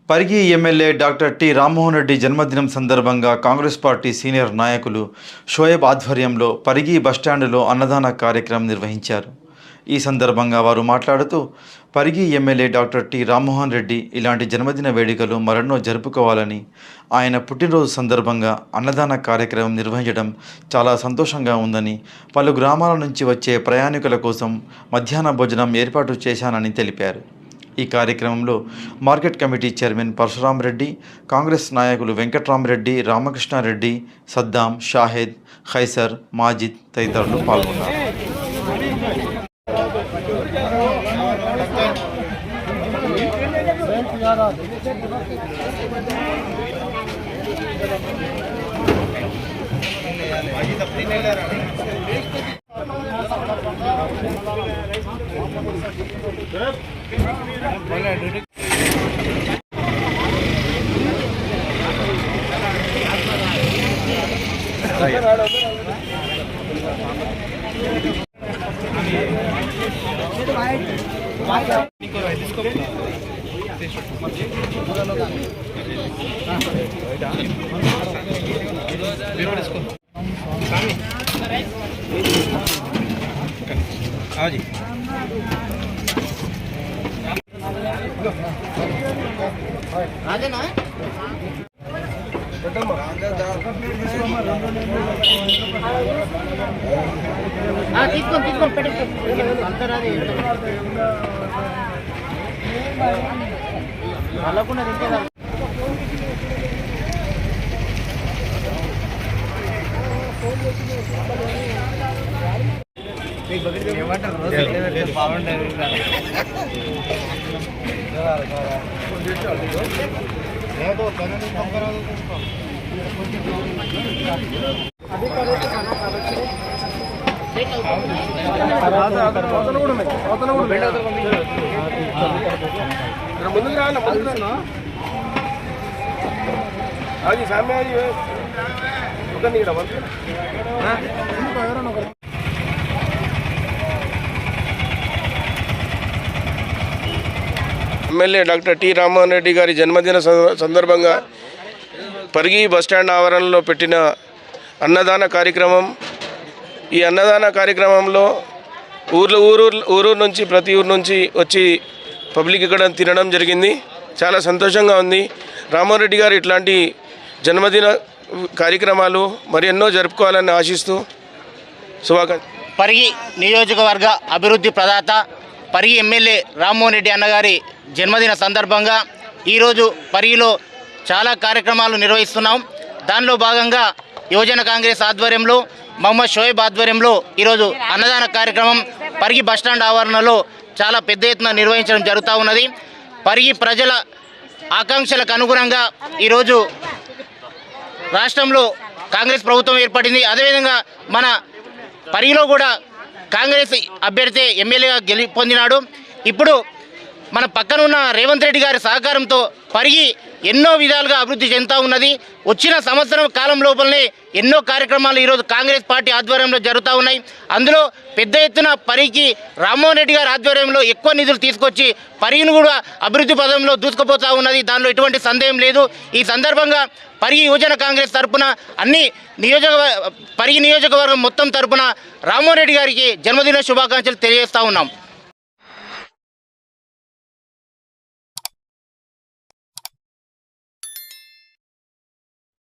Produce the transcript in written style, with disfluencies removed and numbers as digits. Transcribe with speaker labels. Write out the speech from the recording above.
Speaker 1: Parigi MLA doctor T Rammohan Reddy జన్మదినం సందర్భంగా Congress party senior నాయకులు షోయబ్ ఆధ్వర్యంలో పరిగి బస్టాండులో అన్నదాన కార్యక్రమం నిర్వహించారు. ఈ సందర్భంగా వారు మాట్లాడుతూ Parigi MLA doctor T Rammohan Reddy ఇలాంటి జన్మదిన వేడుకలు మరెన్నో జరుపుకోవాలని, ఆయన పుట్టినరోజు సందర్భంగా అన్నదాన కార్యక్రమం నిర్వహించడం చాలా సంతోషంగా ఉందని, పలు గ్రామాల నుంచి వచ్చే ప్రయాణికుల కోసం మధ్యాహ్న భోజనం ఏర్పాటు చేశానని తెలిపారు. ఈ కార్యక్రమంలో market committee chairman Parashuram Reddy, Congress నాయకులు వెంకట్రామరెడ్డి, రామకృష్ణారెడ్డి, సద్దాం, షాహెద్, ఖైసర్, మాజిద్ తదితరులు పాల్గొన్నారు.
Speaker 2: తీసుకొని పెట్టి అంతరాది వాళ్ళకుండా తింటే
Speaker 3: ముందుకు రానా అది సామ్య MLA doctor T Rammohan Reddy గారి జన్మదిన సందర్భంగా పరిగి బస్టాండ్ ఆవరణలో పెట్టిన అన్నదాన కార్యక్రమం. ఈ అన్నదాన కార్యక్రమంలో ఊరు నుంచి ప్రతి ఊరు నుంచి వచ్చి పబ్లిక్ ఇక్కడ తినడం జరిగింది. చాలా సంతోషంగా ఉంది. రామ్మోహన్ రెడ్డి గారు ఇట్లాంటి జన్మదిన కార్యక్రమాలు మరి ఎన్నో జరుపుకోవాలని ఆశిస్తూ శుభాకాంక్షలు.
Speaker 2: పరిగి నియోజకవర్గ అభివృద్ధి ప్రదాత పరిగి ఎమ్మెల్యే రామ్మోహన్ రెడ్డి అన్నగారి జన్మదిన సందర్భంగా ఈరోజు పరిగిలో చాలా కార్యక్రమాలు నిర్వహిస్తున్నాం. దానిలో భాగంగా యువజన కాంగ్రెస్ ఆధ్వర్యంలో మహమ్మద్ షోయబ్ ఆధ్వర్యంలో ఈరోజు అన్నదాన కార్యక్రమం పరిగి బస్టాండ్ ఆవరణలో చాలా పెద్ద ఎత్తున నిర్వహించడం జరుగుతూ ఉన్నది. పరిగి ప్రజల ఆకాంక్షలకు అనుగుణంగా ఈరోజు రాష్ట్రంలో కాంగ్రెస్ ప్రభుత్వం ఏర్పడింది. అదేవిధంగా మన పరిగిలో కూడా కాంగ్రెస్ అభ్యర్థి ఎమ్మెల్యేగా పొందినాడు. ఇప్పుడు మన పక్కన ఉన్న రేవంత్ రెడ్డి గారి సహకారంతో పరిగి ఎన్నో విధాలుగా అభివృద్ధి చెందుతూ ఉన్నది. వచ్చిన సంవత్సరం కాలం లోపలనే ఎన్నో కార్యక్రమాలు ఈరోజు కాంగ్రెస్ పార్టీ ఆధ్వర్యంలో జరుగుతూ ఉన్నాయి. అందులో పెద్ద ఎత్తున పరిగికి రామ్మోహన్ రెడ్డి గారి ఆధ్వర్యంలో ఎక్కువ నిధులు తీసుకొచ్చి పరిగిని కూడా అభివృద్ధి పదంలో దూసుకుపోతూ ఉన్నది. దానిలో ఎటువంటి సందేహం లేదు. ఈ సందర్భంగా పరిగి యువజన కాంగ్రెస్ తరఫున అన్ని పరిగి నియోజకవర్గం మొత్తం తరఫున రామ్మోహన్ రెడ్డి గారికి జన్మదిన శుభాకాంక్షలు తెలియజేస్తూ ఉన్నాం.